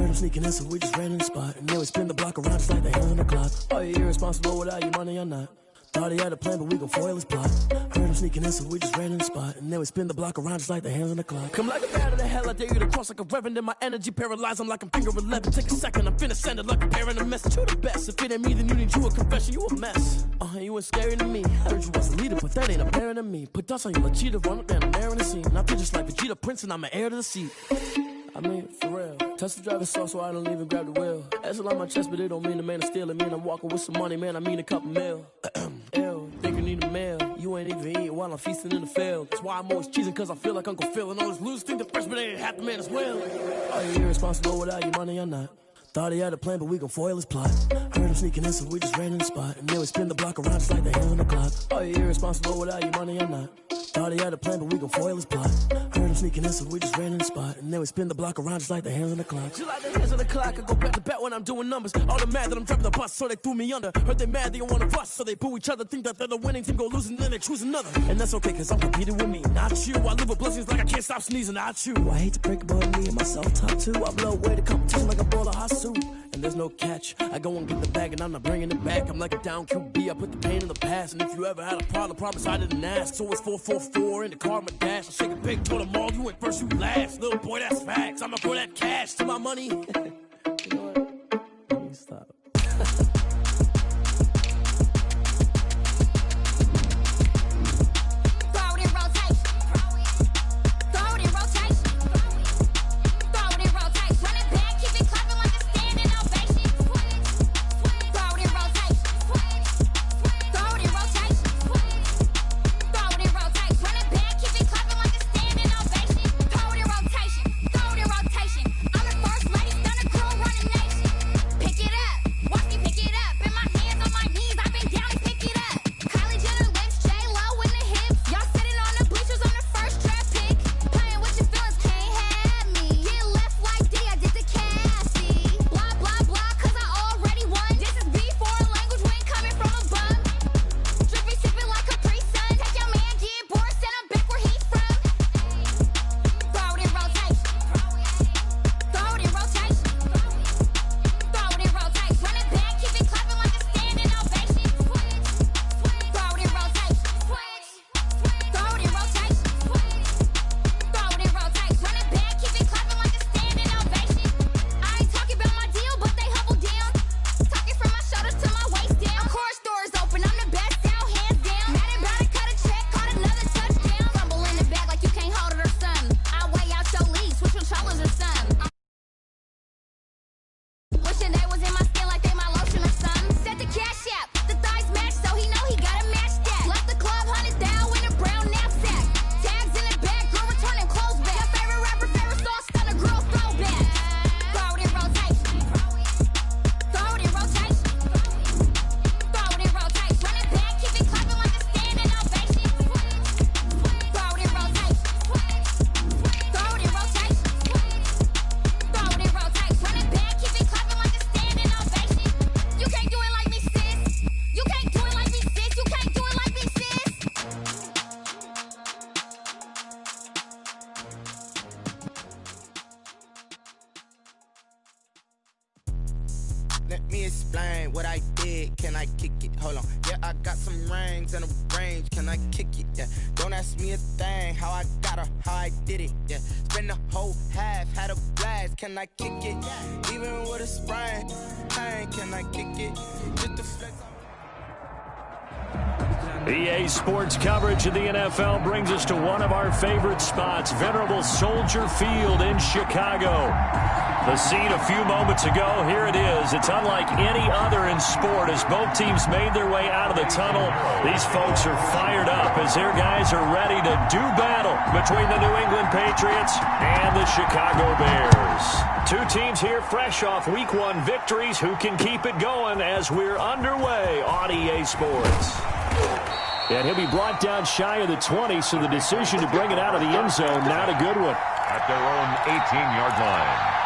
Heard him sneaking in, so we just ran in the spot. And then we spin the block around just like the hand on the clock. Are you irresponsible without your money or not? Thought he had a plan, but we gon' foil his plot. Heard him sneaking in, so we just ran in the spot. And then we spin the block around just like the hands on the clock. Come like a bat of the hell, I dare you to cross like a reverend. In my energy paralyzed, I'm like I'm finger 11. Take a second, I'm finna send it like a parent a message to the best. If it ain't me, then you need you a confession, you a mess. You ain't scary to me. Heard you was a leader, but that ain't apparent to me. Put dust on you like Cheetah, run up down the air in the scene. I feel just like Vegeta Prince, and I'm an heir to the seat. I mean, for real. Touch the driver's soft, so I don't even grab the wheel. That's on my chest, but it don't mean the man is stealing. Mean I'm walking with some money, man, I mean a couple mil. Ew, think you need a meal. You ain't even eating while I'm feasting in the field. That's why I'm always cheesing, cause I feel like Uncle Phil. And all those losers think the freshman ain't half the man as well. Are you irresponsible without your money or not? Thought he had a plan, but we gon' foil his plot. Heard him sneaking in, so we just ran in the spot. And then we spin the block around just like the hand on the clock. Are you irresponsible without your money or not? Thought he had a plan, but we gon' foil his plot. Heard him sneaking in, so we just ran in the spot. And then we spin the block around just like the hands on the clock. Just like the hands on the clock, I go back to back when I'm doing numbers. All the mad that I'm driving the bus, so they threw me under. Heard they mad, they don't wanna bust, so they boo each other. Think that they're the winning team, go losing, then they choose another. And that's okay, cause I'm competing with me, not you. I live with blessings like I can't stop sneezing, not you. I hate to break it, but me and myself top two. I blow away the competition like a bowl of hot soup. And there's no catch. I go and get the bag and I'm not bringing it back. I'm like a down QB, I put the pain in the past. And if you ever had a problem, promise I didn't ask. So it's 444 in the car, my dash. I shake a big for the mall, you went first, you last. Little boy, that's facts. I'ma throw that cash to my money. You know what? Let me stop. Let me explain what I did. Can I kick it? Hold on. Yeah, I got some rings and a range. Can I kick it? Yeah. Don't ask me a thing. How I got her, how I did it. Yeah. Spend the whole half, had a blast. Can I kick it? Even with a sprain, can I kick it? Just to flex. EA Sports coverage of the NFL brings us to one of our favorite spots, venerable Soldier Field in Chicago. The scene a few moments ago, here it is. It's unlike any other in sport as both teams made their way out of the tunnel. These folks are fired up as their guys are ready to do battle between the New England Patriots and the Chicago Bears. Two teams here fresh off Week 1 victories. Who can keep it going as we're underway on EA Sports? And he'll be brought down shy of the 20, so the decision to bring it out of the end zone, not a good one. At their own 18-yard line.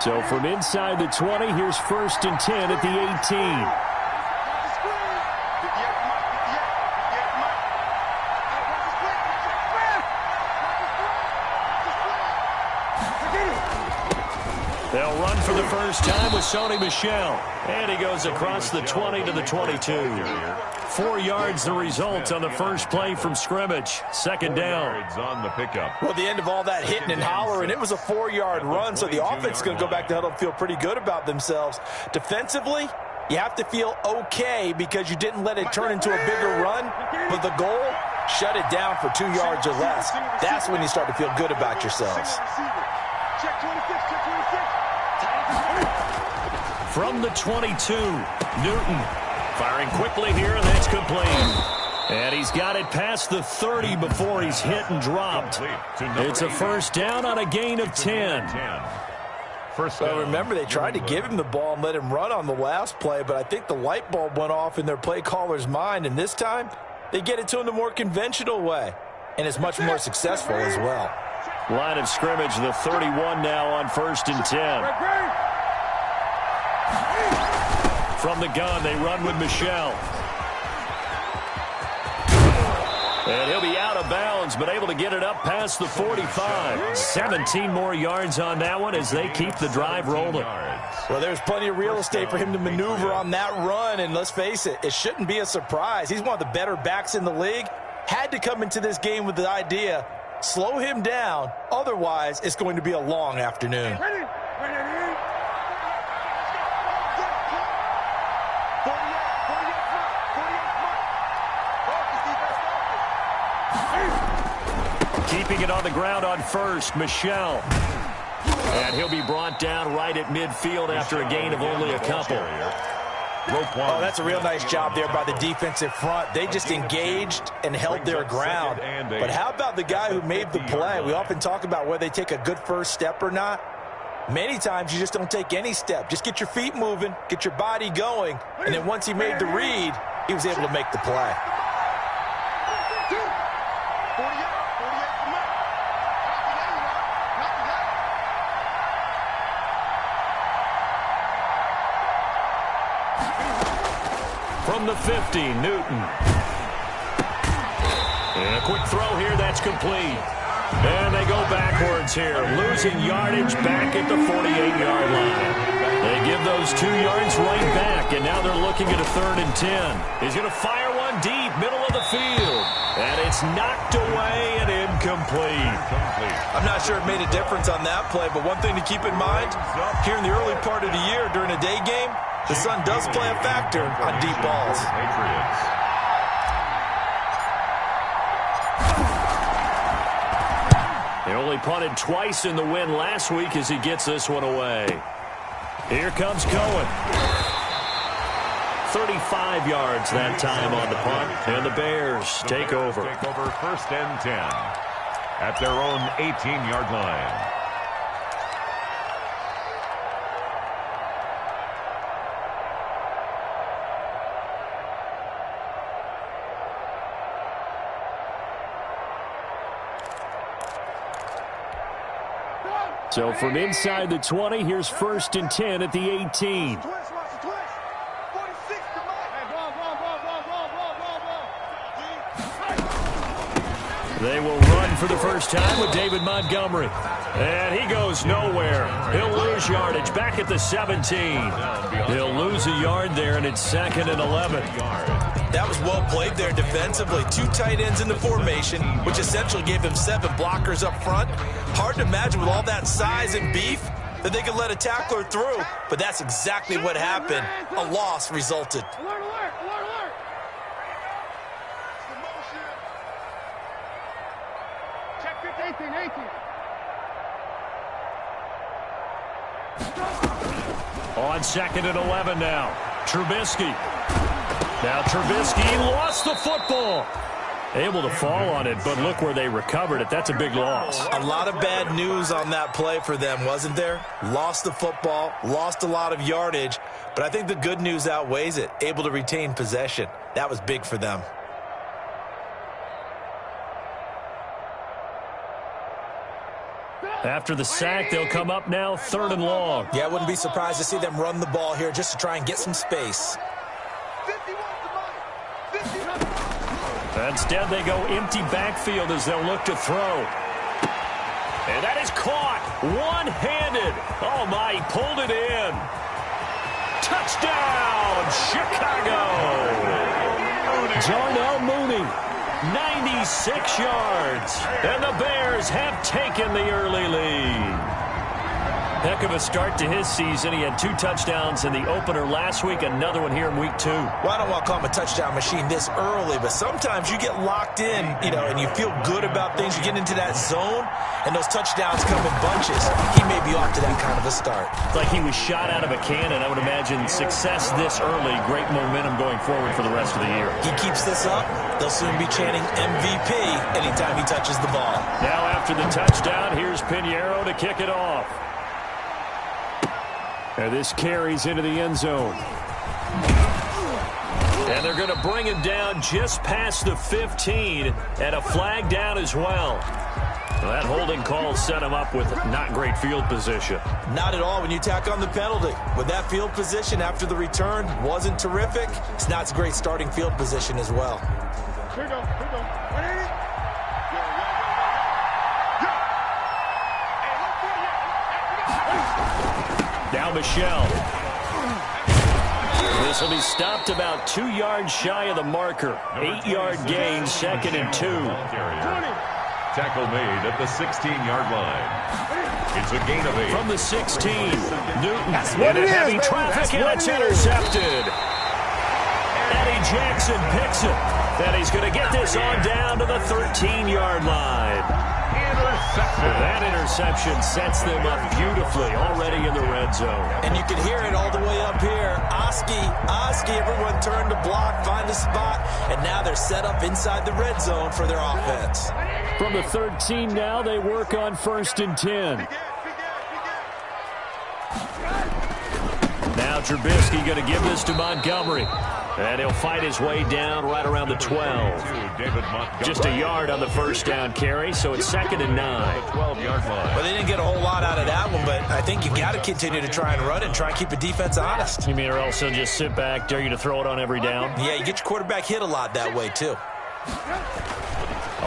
So from inside the 20, here's 1st and 10 at the 18. They'll run for the first time with Sony Michel. And he goes across the 20 to the 22. 4 yards the result on the first play from scrimmage. Second down. On the pickup. Well, the end of all that hitting and hollering, it was a 4-yard run, so the offense is going to go back to huddle and feel pretty good about themselves. Defensively, you have to feel okay because you didn't let it turn into a bigger run, but the goal, shut it down for 2 yards or less. That's when you start to feel good about yourselves. From the 22, Newton firing quickly here, and that's complete. And he's got it past the 30 before he's hit and dropped. It's a first down on a gain of 10. Well, remember, they tried to give him the ball and let him run on the last play, but I think the light bulb went off in their play caller's mind, and this time they get it to him the more conventional way, and it's much more successful as well. Line of scrimmage, the 31 now on 1st and 10. From the gun, they run with Michel. And he'll be out of bounds, but able to get it up past the 45. 17 more yards on that one as they keep the drive rolling. Well, there's plenty of real estate for him to maneuver on that run, and let's face it, it shouldn't be a surprise. He's one of the better backs in the league. Had to come into this game with the idea, slow him down, otherwise it's going to be a long afternoon. Keeping it on the ground on first, Michel. And he'll be brought down right at midfield after a gain of only a couple. Oh, that's a real nice job there by the defensive front. They just engaged and held their ground. But how about the guy who made the play? We often talk about whether they take a good first step or not. Many times you just don't take any step. Just get your feet moving, get your body going, and then once he made the read, he was able to make the play. From the 50, Newton. And a quick throw here, that's complete. And they go backwards here, losing yardage back at the 48-yard line. They give those 2 yards right back, and now they're looking at a 3rd and 10. He's going to fire one deep, middle of the field. And it's knocked away and incomplete. I'm not sure it made a difference on that play, but one thing to keep in mind, here in the early part of the year during a day game, the sun does play a factor on deep balls. They only punted twice in the win last week as he gets this one away. Here comes Cohen. 35 yards that time on the punt, and the Bears take over. 1st and 10 at their own 18-yard line. So from inside the 20, here's 1st and 10 at the 18. They will run for the first time with David Montgomery. And he goes nowhere. He'll lose yardage back at the 17. He'll lose a yard there, and it's 2nd and 11. That was well played there defensively. 2 tight ends in the formation, which essentially gave them 7 blockers up front. Hard to imagine with all that size and beef that they could let a tackler through, but that's exactly what happened. A loss resulted. Alert, alert, alert, alert. Check 15, 18. On 2nd and 11 now. Trubisky. Now Trubisky lost the football. Able to fall on it, but look where they recovered it. That's a big loss. A lot of bad news on that play for them, wasn't there? Lost the football, lost a lot of yardage, but I think the good news outweighs it. Able to retain possession. That was big for them. After the sack, they'll come up now 3rd and long. Yeah, I wouldn't be surprised to see them run the ball here just to try and get some space. Instead, they go empty backfield as they'll look to throw. And that is caught one-handed. Oh, my, he pulled it in. Touchdown, Chicago. Darnell Mooney, 96 yards. And the Bears have taken the early lead. Heck of a start to his season. He had 2 touchdowns in the opener last week, another one here in week 2. Well, I don't want to call him a touchdown machine this early, but sometimes you get locked in, and you feel good about things. You get into that zone, and those touchdowns come in bunches. He may be off to that kind of a start. It's like he was shot out of a cannon. I would imagine success this early, great momentum going forward for the rest of the year. He keeps this up, they'll soon be chanting MVP anytime he touches the ball. Now after the touchdown, here's Pinheiro to kick it off. And this carries into the end zone. And they're going to bring him down just past the 15, and a flag down as well. That holding call set him up with not great field position. Not at all when you tack on the penalty. With that field position after the return wasn't terrific, it's not a great starting field position as well. Here we go. Here we go. 180. Now Michel. This will be stopped about 2 yards shy of the marker. 8-yard gain, 2nd and 2. Tackle made at the 16-yard line. It's a gain of 8. From the 16, Newton. That's what it is, Heavy baby. traffic, and it's That's what it is. intercepted. Eddie Jackson picks it. And he's going to get this on down to the 13-yard line. That interception sets them up beautifully already in the red zone. And you can hear it all the way up here. Oski, everyone turned to block, find a spot, and now they're set up inside the red zone for their offense. From the 13 now, they work on 1st and 10. Now Trubisky going to give this to Montgomery. And he'll fight his way down right around the 12. Just a yard on the first down carry, so it's 2nd and 9. 12-yard line. Well, they didn't get a whole lot out of that one, but I think you got to continue to try and run and try and keep the defense honest. You mean or else he'll just sit back, dare you to throw it on every down? Yeah, you get your quarterback hit a lot that way, too.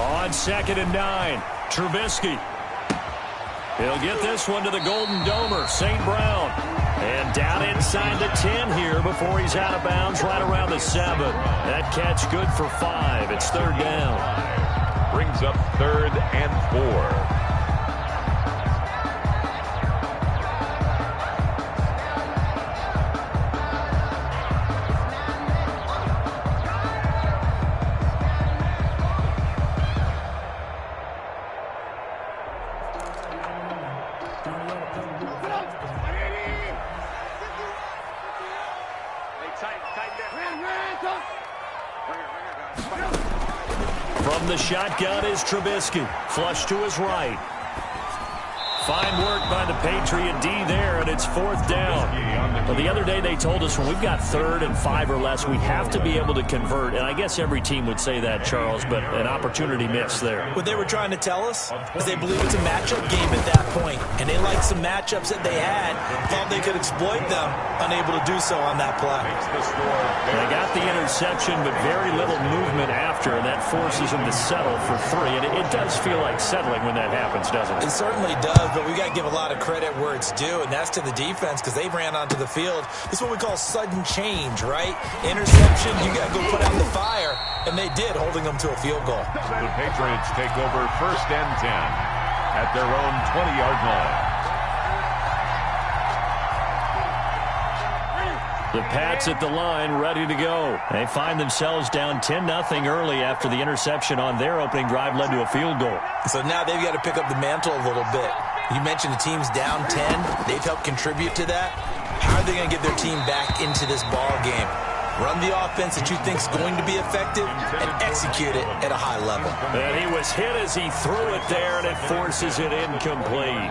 On 2nd and 9, Trubisky. He'll get this one to the Golden Domer, St. Brown. And down inside the 10 here before he's out of bounds right around the 7. That catch good for 5. It's 3rd down. Brings up 3rd and 4. From the shotgun is Trubisky. Flush to his right. Fine work by the Patriot D there, and it's 4th down. Well, the other day they told us when we've got 3rd and 5 or less, we have to be able to convert. And I guess every team would say that, Charles, but an opportunity missed there. What they were trying to tell us is they believe it's a matchup game at that point, and they liked some matchups that they had, thought they could exploit them, unable to do so on that play. They got the interception, but very little movement after, and that forces them to settle for 3. And it does feel like settling when that happens, doesn't it? It certainly does, but we got to give a lot of credit where it's due, and that's to the defense because they ran onto the field. This is what we call sudden change, right? Interception, you got to go put out the fire, and they did, holding them to a field goal. The Patriots take over 1st and 10 at their own 20-yard line. The Pats at the line, ready to go. They find themselves down 10-0 early after the interception on their opening drive led to a field goal. So now they've got to pick up the mantle a little bit. You mentioned the team's down 10. They've helped contribute to that. How are they going to get their team back into this ball game? Run the offense that you think is going to be effective and execute it at a high level. And he was hit as he threw it there, and it forces it incomplete.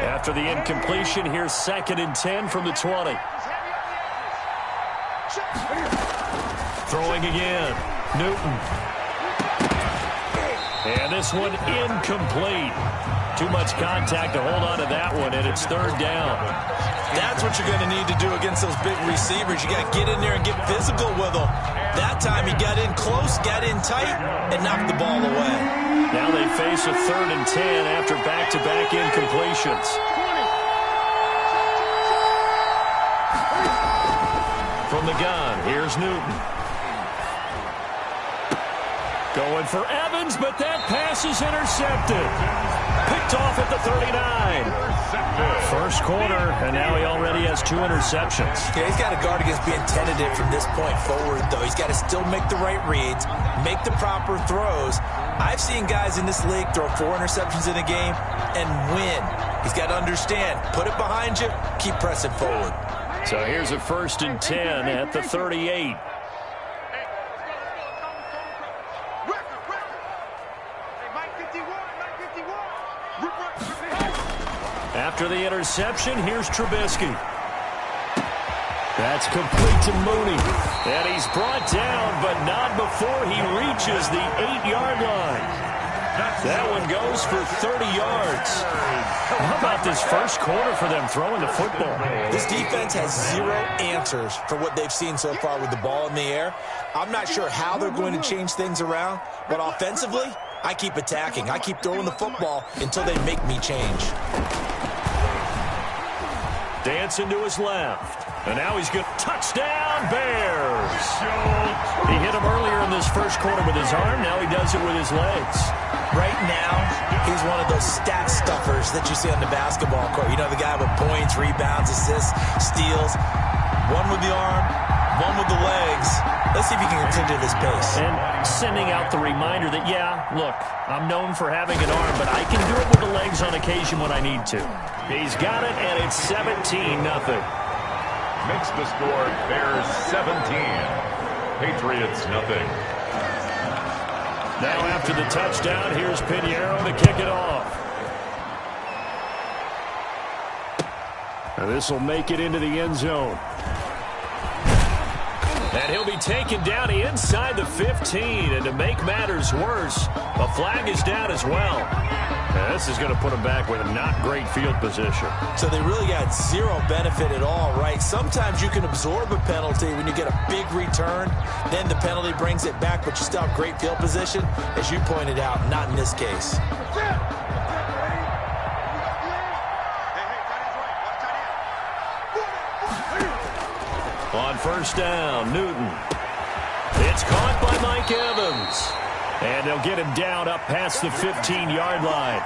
After the incompletion, here's 2nd and 10 from the 20. Throwing again. Newton. And this one incomplete. Too much contact to hold on to that one, and it's third down. That's what you're going to need to do against those big receivers. You got to get in there and get physical with them. That time he got in close, got in tight, and knocked the ball away. Now they face a 3rd and 10 after back-to-back incompletions. From the gun, here's Newton. Going for Evans, but that pass is intercepted. Picked off at the 39. First quarter, and now he already has 2 interceptions. Yeah, he's got to guard against being tentative from this point forward, though. He's got to still make the right reads, make the proper throws. I've seen guys in this league throw 4 interceptions in a game and win. He's got to understand, put it behind you, keep pressing forward. So here's a 1st and 10 at the 38. After the interception, here's Trubisky. That's complete to Mooney. And he's brought down, but not before he reaches the 8-yard line. That one goes for 30 yards. How about this first quarter for them throwing the football? This defense has 0 answers for what they've seen so far with the ball in the air. I'm not sure how they're going to change things around, but offensively, I keep attacking. I keep throwing the football until they make me change. Dancing to his left. And now he's good. Touchdown, Bears. He hit him earlier in this first quarter with his arm. Now he does it with his legs. Right now, he's one of those stat stuffers that you see on the basketball court. You know, the guy with points, rebounds, assists, steals. One with the arm, one with the legs. Let's see if he can continue this pace. And sending out the reminder that, yeah, look, I'm known for having an arm, but I can do it with the legs on occasion when I need to. He's got it, and it's 17-0. Makes the score Bears 17, Patriots nothing. Now after the touchdown, here's Pinheiro to kick it off. And this will make it into the end zone. And he'll be taken down inside the 15. And to make matters worse, a flag is down as well. And this is going to put him back with a not great field position. So they really got 0 benefit at all, right? Sometimes you can absorb a penalty when you get a big return. Then the penalty brings it back, but you still have great field position. As you pointed out, not in this case. On first down, Newton. It's caught by Mike Evans. And they'll get him down up past the 15-yard line.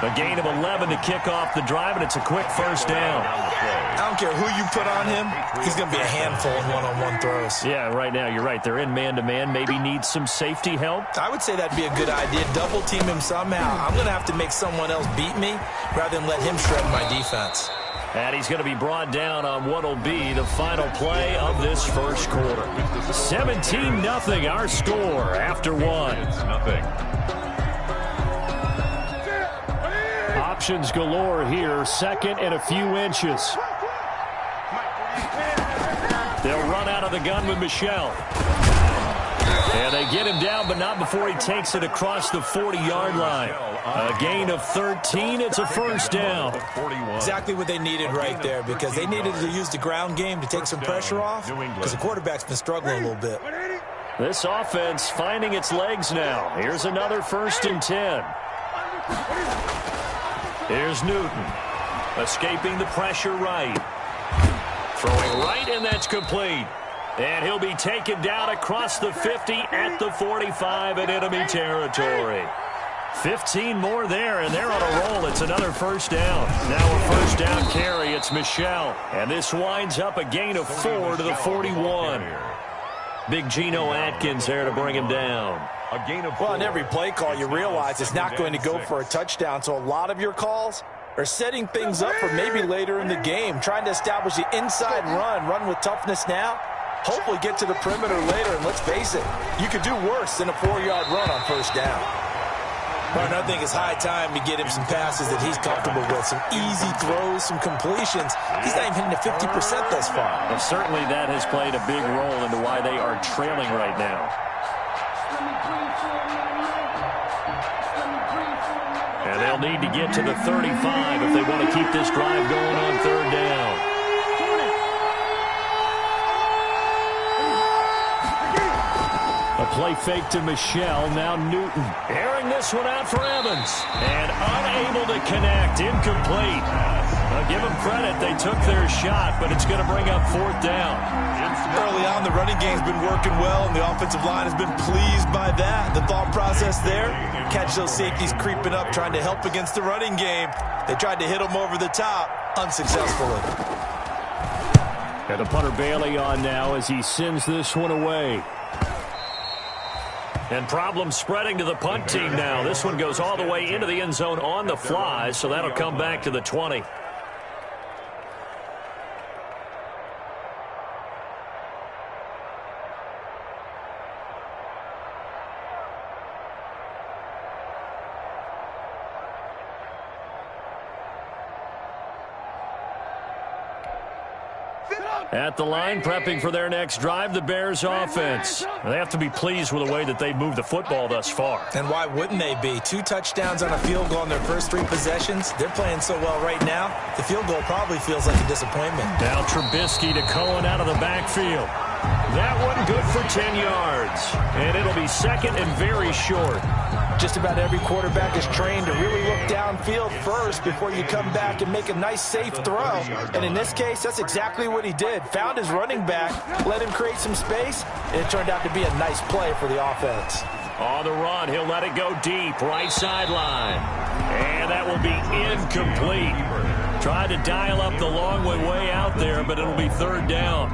A gain of 11 to kick off the drive, and it's a quick first down. I don't care who you put on him. He's going to be a handful in one-on-one throws. Yeah, right now, you're right. They're in man-to-man. Maybe needs some safety help. I would say that'd be a good idea. Double team him somehow. I'm going to have to make someone else beat me rather than let him shred my defense. And he's going to be brought down on what will be the final play of this first quarter. 17-0 our score after one. Options galore here. 2nd and a few inches. They'll run out of the gun with Michel. And they get him down, but not before he takes it across the 40-yard line. A gain of 13. It's a first down. Exactly what they needed right there, because they needed to use the ground game to take some pressure off, because the quarterback's been struggling a little bit. This offense finding its legs now. Here's another 1st and 10. Here's Newton. Escaping the pressure right. Throwing right, and that's complete. And he'll be taken down across the 50 at the 45 in enemy territory. 15 more there, and they're on a roll. It's another first down. Now a first down carry. It's Michel. And this winds up a gain of 4 to the 41. Big Geno Atkins there to bring him down. Well, in every play call, you realize it's not going to go for a touchdown. So a lot of your calls are setting things up for maybe later in the game, trying to establish the inside run with toughness now. Hopefully get to the perimeter later, and let's face it, you could do worse than a 4-yard run on first down. Well, I think it's high time to get him some passes that he's comfortable with, some easy throws, some completions. He's not even hitting the 50% thus far. Well, certainly that has played a big role into why they are trailing right now. And They'll need to get to the 35 if they want to keep this drive going on third down. A play fake to Michel. Now Newton. Airing this one out for Evans. And unable to connect. Incomplete. Give them credit. They took their shot, but it's going to bring up fourth down. Early on, the running game's been working well, and the offensive line has been pleased by that. The thought process there, catch those safeties creeping up, trying to help against the running game. They tried to hit them over the top, unsuccessfully. And the punter Bailey on now as he sends this one away. And problems spreading to the punt team now. This one goes all the way into the end zone on the fly, so that'll come back to the 20. At the line, prepping for their next drive, the Bears offense. They have to be pleased with the way that they've moved the football thus far. And why wouldn't they be? 2 touchdowns on a field goal in their first 3 possessions. They're playing so well right now, the field goal probably feels like a disappointment. Now Trubisky to Cohen out of the backfield. That one good for 10 yards. And it'll be second and very short. Just about every quarterback is trained to really look downfield first before you come back and make a nice, safe throw. And in this case, that's exactly what he did. Found his running back, let him create some space, and it turned out to be a nice play for the offense. On the run, he'll let it go deep, right sideline. And that will be incomplete. Tried to dial up the long way out there, but it'll be third down.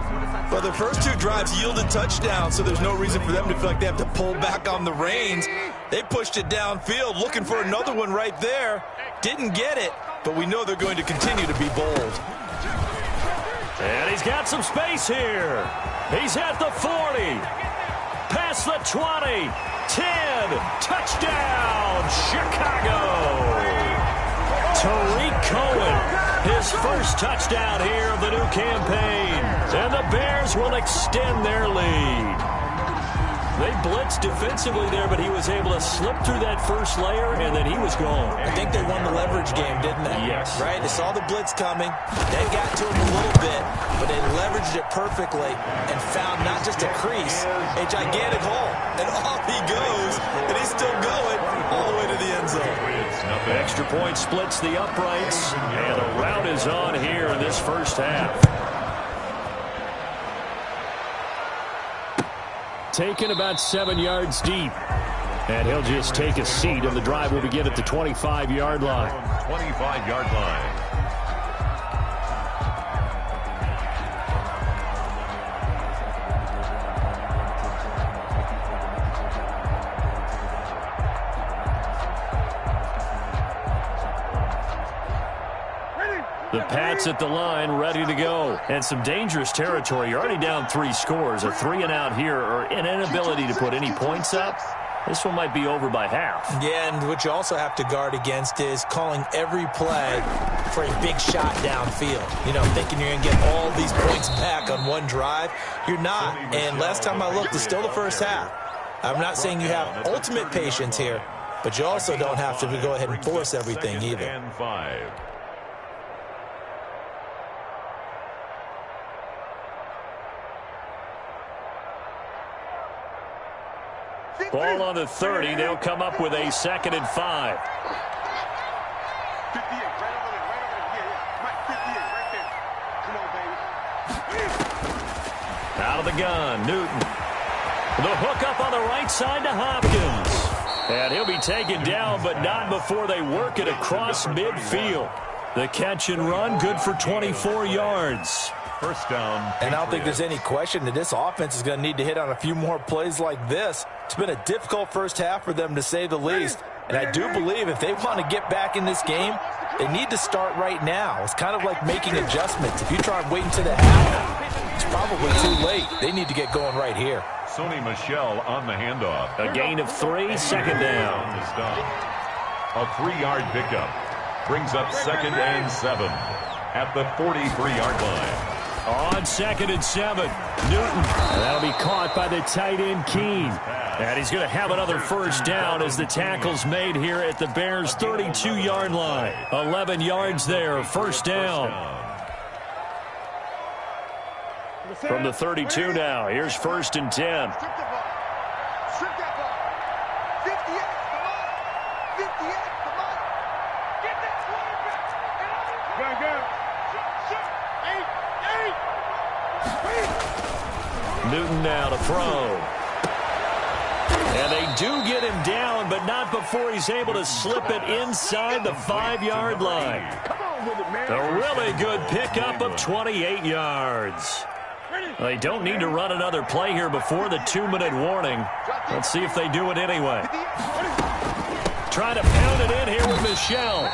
Well, the first 2 drives yielded touchdowns, so there's no reason for them to feel like they have to pull back on the reins. They pushed it downfield, looking for another one right there. Didn't get it, but we know they're going to continue to be bold. And he's got some space here. He's at the 40. Past the 20. 10. Touchdown, Chicago. Tariq Cohen, his first touchdown here of the new campaign. And the Bears will extend their lead. They blitzed defensively there, but he was able to slip through that first layer, and then he was gone. I think they won the leverage game, didn't they? Yes. Right? They saw the blitz coming. They got to him a little bit, but they leveraged it perfectly and found not just a crease, a gigantic hole. And off he goes, and he's still going all the way to the end zone. Extra point splits the uprights, and the rout is on here in this first half. Taken about 7 yards deep. And he'll just take a seat, and the drive will begin at the 25-yard line. 25-yard line. The Pats at the line, ready to go. And some dangerous territory. You're already down 3 scores. A 3-and-out here, or an inability to put any points up. This one might be over by half. Yeah, and what you also have to guard against is calling every play for a big shot downfield. You know, thinking you're going to get all these points back on one drive. You're not. And last time I looked, it's still the first half. I'm not saying you have ultimate patience here, but you also don't have to go ahead and force everything either. And 5. Ball on the 30. They'll come up with a 2nd and 5. Out of the gun, Newton. The hook up on the right side to Hopkins. And he'll be taken down, but not before they work it across midfield. The catch and run, good for 24 yards. First down. And I don't think there's any question that this offense is going to need to hit on a few more plays like this. It's been a difficult first half for them, to say the least. And I do believe if they want to get back in this game, they need to start right now. It's kind of like making adjustments. If you try and wait until the half, it's probably too late. They need to get going right here. Sony Michel on the handoff. A gain of 3, 2nd down. To stop. A 3-yard pickup brings up 2nd and 7 at the 43-yard line. On 2nd and 7, Newton. And that'll be caught by the tight end, Keene. And he's going to have another first down as the tackle's made here at the Bears' 32-yard line. 11 yards there, first down. From the 32 now, here's 1st and 10. Newton now to throw. And they do get him down, but not before he's able to slip it inside the 5-yard line. A really good pickup of 28 yards. They don't need to run another play here before the 2-minute warning. Let's see if they do it anyway. Trying to pound it in here with Michel.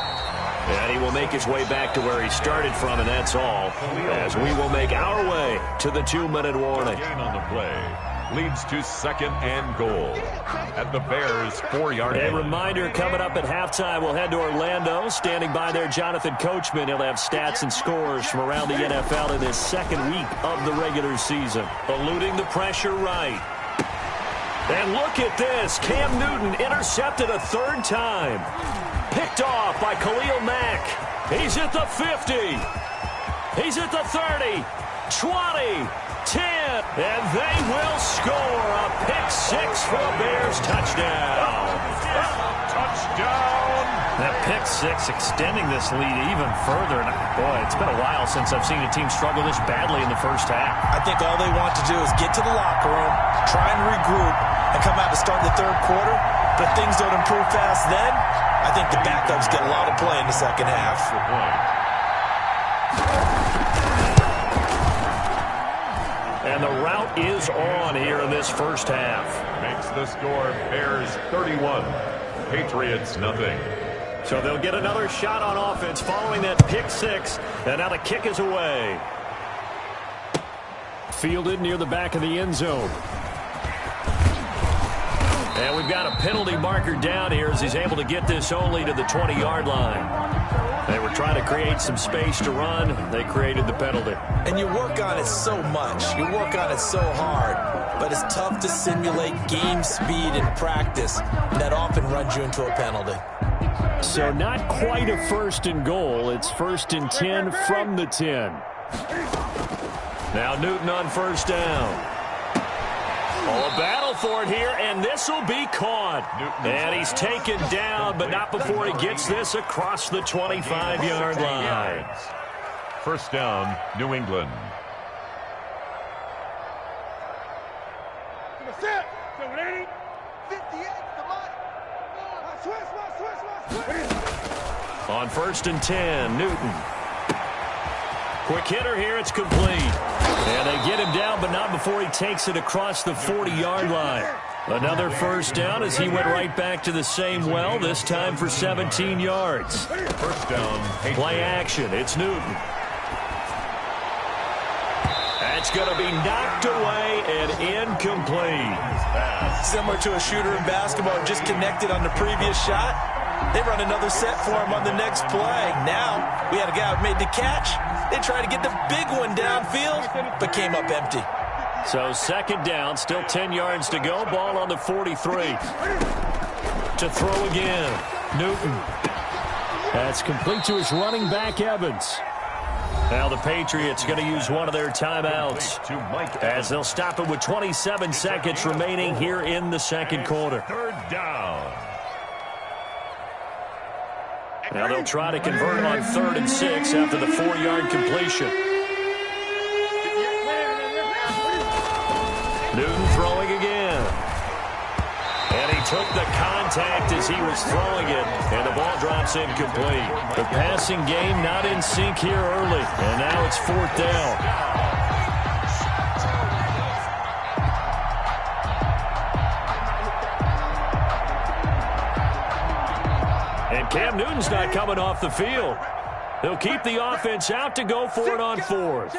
And he will make his way back to where he started from, and that's all, as we will make our way to the 2-minute warning. Gain on the play leads to 2nd and goal at the Bears' 4-yard line. A reminder, coming up at halftime, we'll head to Orlando. Standing by there, Jonathan Coachman. He'll have stats and scores from around the NFL in this 2nd week of the regular season. Eluding the pressure right. And look at this. Cam Newton intercepted a 3rd time. Picked off by Khalil Mack. He's at the 50. He's at the 30, 20, 10, and they will score a pick-6 for a Bears touchdown. Touchdown! That pick-6 extending this lead even further. And boy, it's been a while since I've seen a team struggle this badly in the first half. I think all they want to do is get to the locker room, try and regroup, and come out to start the 3rd quarter. But if things don't improve fast then, I think the backups get a lot of play in the 2nd half. And the route is on here in this first half. Makes the score Bears 31, Patriots nothing. So they'll get another shot on offense following that pick-6. And now the kick is away. Fielded near the back of the end zone. And we've got a penalty marker down here as he's able to get this only to the 20-yard line. They were trying to create some space to run. They created the penalty. And you work on it so much. You work on it so hard. But it's tough to simulate game speed in practice. And that often runs you into a penalty. So not quite a 1st and goal. It's 1st and 10 from the 10. Now Newton on 1st down. Oh, a battle for it here, and this will be caught. And he's taken down, but not before he gets this across the 25-yard line. First down, New England. On 1st and 10, Newton. Quick hitter here, it's complete. And they get him down, but not before he takes it across the 40-yard line. Another first down as he went right back to the same well, this time for 17 yards. First down. Play action, it's Newton. That's going to be knocked away and incomplete. Similar to a shooter in basketball, just connected on the previous shot. They run another set for him on the next play. Now, we had a guy who made the catch. They tried to get the big one downfield, but came up empty. So 2nd down, still 10 yards to go. Ball on the 43. To throw again, Newton. That's complete to his running back, Evans. Now the Patriots going to use one of their timeouts as they'll stop it with 27 seconds remaining here in the 2nd quarter. 3rd down. Now they'll try to convert on 3rd and 6 after the 4-yard completion. Newton throwing again. And he took the contact as he was throwing it, and the ball drops incomplete. The passing game not in sync here early, and now it's 4th down. And Cam Newton's not coming off the field. They'll keep the offense out to go for it on 4th.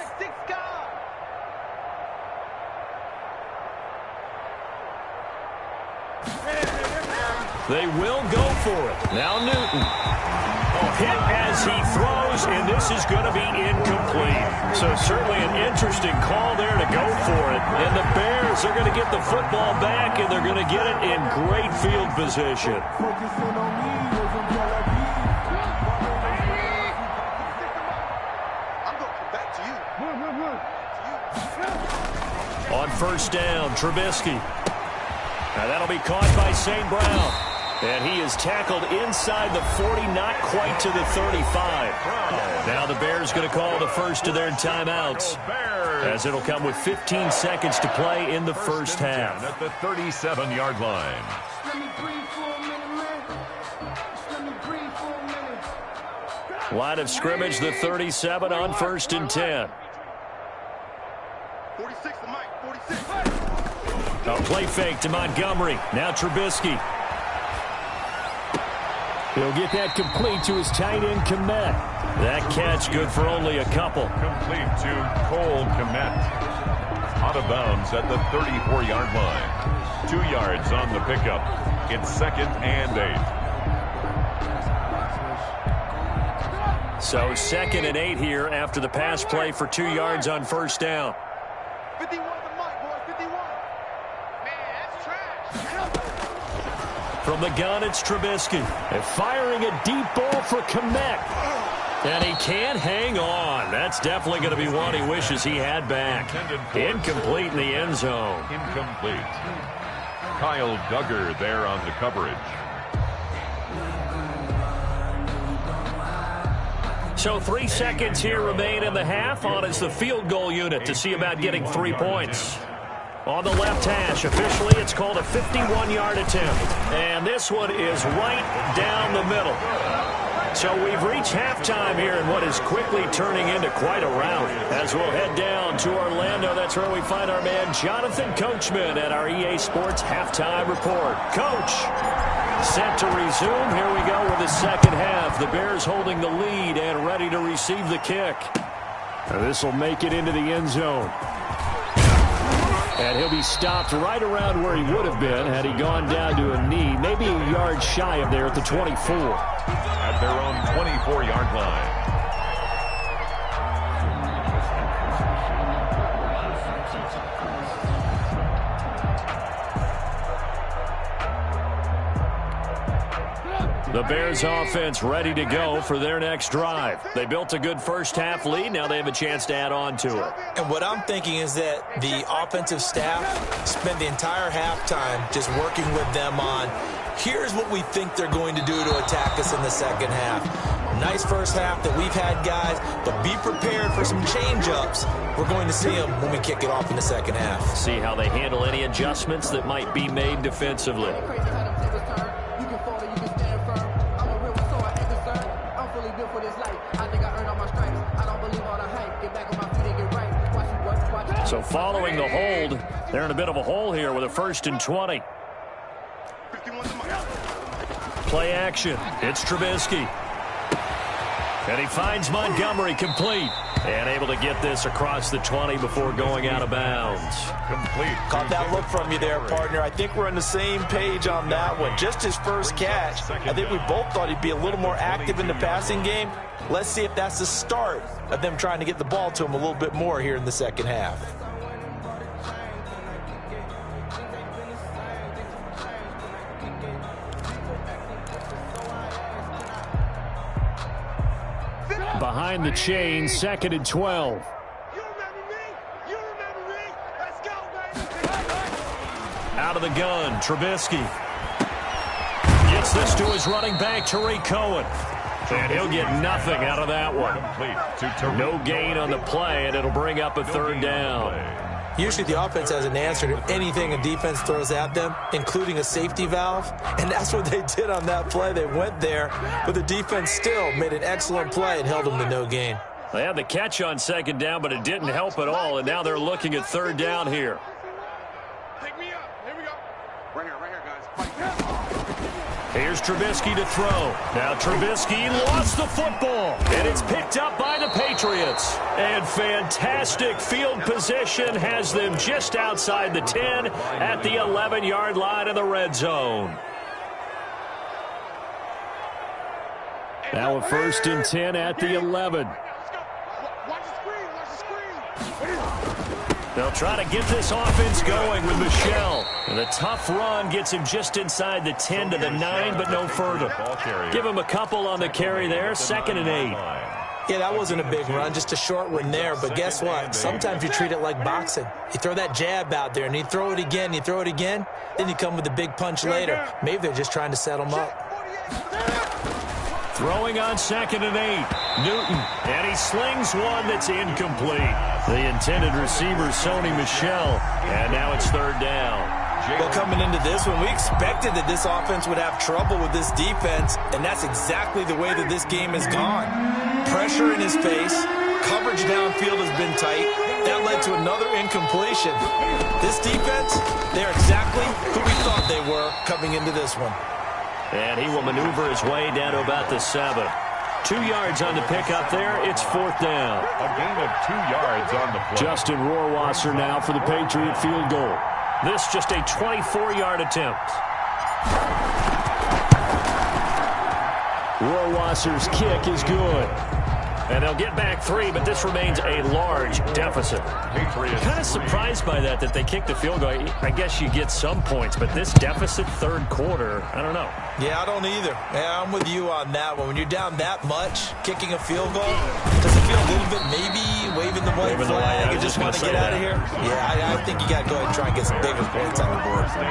They will go for it. Now Newton. Hit as he throws, and this is going to be incomplete. So certainly an interesting call there to go for it. And the Bears are going to get the football back, and they're going to get it in great field position. On first down, Trubisky. Now that'll be caught by St. Brown. And he is tackled inside the 40, not quite to the 35. Now the Bears going to call the first of their timeouts, as it'll come with 15 seconds to play in the first half. At the 37-yard line. Line of scrimmage, the 37 on first and 10. 46 to Mike, 46. A play fake to Montgomery. Now Trubisky. He'll get that complete to his tight end, Kmet. That catch good for only a couple. Complete to Cole Kmet. Out of bounds at the 34-yard line. 2 yards on the pickup. It's 2nd and 8. So 2nd and 8 here after the pass play for 2 yards on first down. 51 to Mike, boy, 51. Man, that's trash. From the gun, it's Trubisky. And firing a deep ball for Kmet. And he can't hang on. That's definitely going to be one he wishes he had back. Incomplete in the end zone. Incomplete. Kyle Duggar there on the coverage. So 3 seconds here remain in the half. On is the field goal unit to see about getting 3 points. On the left hash, officially it's called a 51-yard attempt. And this one is right down the middle. So we've reached halftime here in what is quickly turning into quite a rout. As we'll head down to Orlando, that's where we find our man Jonathan Coachman at our EA Sports Halftime Report. Coach, set to resume. Here we go with the second half. The Bears holding the lead and ready to receive the kick. This will make it into the end zone. And he'll be stopped right around where he would have been had he gone down to a knee, maybe a yard shy of there at the 24. At their own 24-yard line. The Bears offense ready to go for their next drive. They built a good first-half lead. Now they have a chance to add on to it. And what I'm thinking is that the offensive staff spent the entire halftime just working with them on, here's what we think they're going to do to attack us in the second half. Nice first half that we've had, guys, but be prepared for some change-ups. We're going to see them when we kick it off in the second half. See how they handle any adjustments that might be made defensively. So following the hold, they're in a bit of a hole here with a 1st and 20. Play action. It's Trubisky. And he finds Montgomery complete. And able to get this across the 20 before going out of bounds. Complete. Caught that look from you there, partner. I think we're on the same page on that one. Just his first catch. I think we both thought he'd be a little more active in the passing game. Let's see if that's the start of them trying to get the ball to him a little bit more here in the second half. Behind the chain, 2nd and 12. You remember me? You remember me? Let's go, baby. Out of the gun, Trubisky. Gets this to his running back, Tariq Cohen. And he'll get nothing out of that one. No gain on the play, and it'll bring up a 3rd down. Usually the offense has an answer to anything a defense throws at them, including a safety valve. And that's what they did on that play. They went there, but the defense still made an excellent play and held them to no gain. They had the catch on 2nd down, but it didn't help at all. And now they're looking at 3rd down here. Pick me up. Here we go. Right here, guys. Fight. Here's Trubisky to throw. Now Trubisky lost the football, and it's picked up by the Patriots. And fantastic field position has them just outside the 10 at the 11-yard line of the red zone. Now a 1st and 10 at the 11. Watch the screen. Watch the screen. They'll try to get this offense going with Michel. And a tough run gets him just inside the 10 to the 9, but no further. Give him a couple on the carry there, 2nd and 8. Yeah, that wasn't a big run, just a short one there. But guess what? Sometimes you treat it like boxing. You throw that jab out there, and you throw it again, you throw it again, then you come with a big punch later. Maybe they're just trying to set him up. Throwing on 2nd and 8. Newton, and he slings one that's incomplete. The intended receiver, Sony Michel, and now it's 3rd down. Well, coming into this one, we expected that this offense would have trouble with this defense, and that's exactly the way that this game has gone. Pressure in his face, coverage downfield has been tight. That led to another incompletion. This defense, they're exactly who we thought they were coming into this one. And he will maneuver his way down to about the 7. 2 yards on the pickup there. It's 4th down. A gain of 2 yards on the play. Justin Rohrwasser now for the Patriot field goal. This just a 24-yard attempt. Rohrwasser's kick is good. And they'll get back 3, but this remains a large deficit. Kind of surprised by that they kicked the field goal. I guess you get some points, but this deficit 3rd quarter, I don't know. Yeah, I don't either. Yeah, I'm with you on that one. When you're down that much, kicking a field goal, does it feel a little bit maybe waving the white flag and just want to get out of here? Yeah, I think you got to go ahead and try and get some bigger points on the board. 10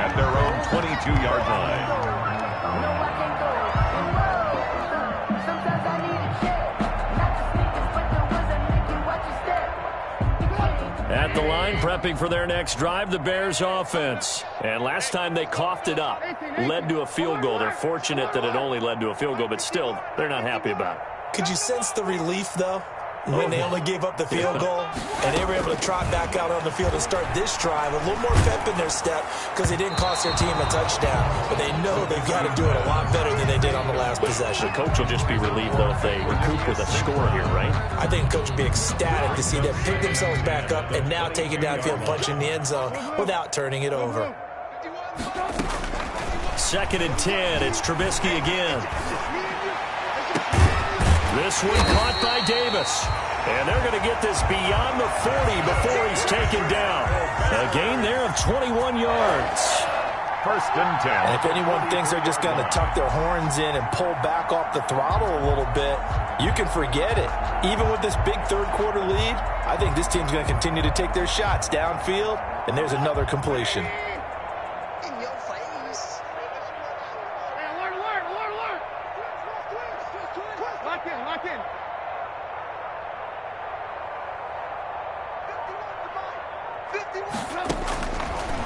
at their own 22-yard line. At the line, prepping for their next drive, the Bears offense. And last time they coughed it up, led to a field goal. They're fortunate that it only led to a field goal, but still, they're not happy about it. Could you sense the relief, though, when they only gave up the field goal and they were able to trot back out on the field and start this drive a little more pep in their step because they didn't cost their team a touchdown, but they know they've got to do it a lot better than they did on the last possession. The coach will just be relieved, though, if they recoup with a score here, right? I think the coach will be ecstatic to see them pick themselves back up and now take it downfield, punch in the end zone without turning it over. 2nd and 10. It's Trubisky again. This one caught by Davis. And they're going to get this beyond the 40 before he's taken down. A gain there of 21 yards. 1st and 10. And if anyone thinks they're just going to tuck their horns in and pull back off the throttle a little bit, you can forget it. Even with this big 3rd quarter lead, I think this team's going to continue to take their shots downfield, and there's another completion.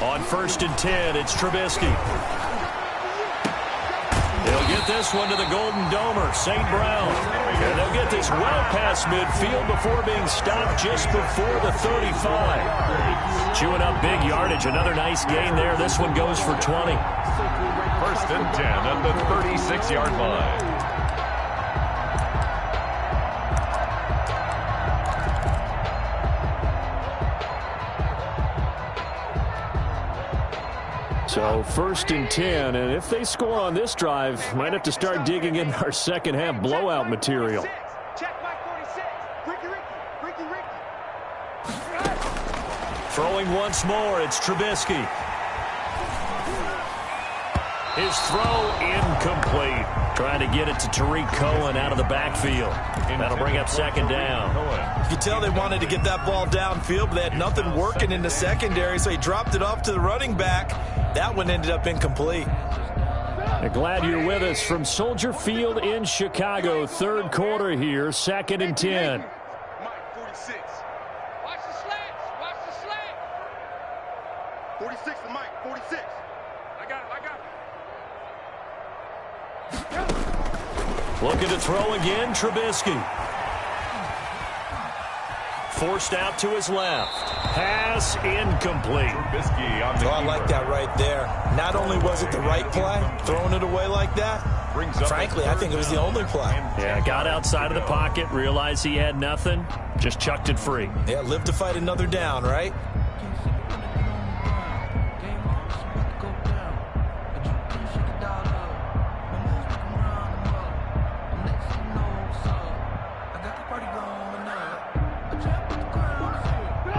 On 1st and 10, it's Trubisky. They'll get this one to the Golden Domer, St. Brown. And they'll get this well past midfield before being stopped just before the 35. Chewing up big yardage, another nice gain there. This one goes for 20. 1st and 10 at the 36-yard line. So 1st and 10, and if they score on this drive, might have to start digging in our second half blowout material. Throwing once more, it's Trubisky. His throw incomplete. Trying to get it to Tariq Cohen out of the backfield. That'll bring up 2nd down. You can tell they wanted to get that ball downfield, but they had nothing working in the secondary, so he dropped it off to the running back. That one ended up incomplete. Glad you're with us from Soldier Field in Chicago. 3rd quarter here, 2nd and 10. Mike, 46. Watch the slants. Watch the slant. 46 to Mike, 46. I got it. Looking to throw again, Trubisky. Forced out to his left. Pass incomplete. Trubisky on the I like that right there. Not only was it the right play, throwing it away like that, frankly, I think it was the only play. Yeah, got outside of the pocket, realized he had nothing, just chucked it free. Yeah, live to fight another down, right?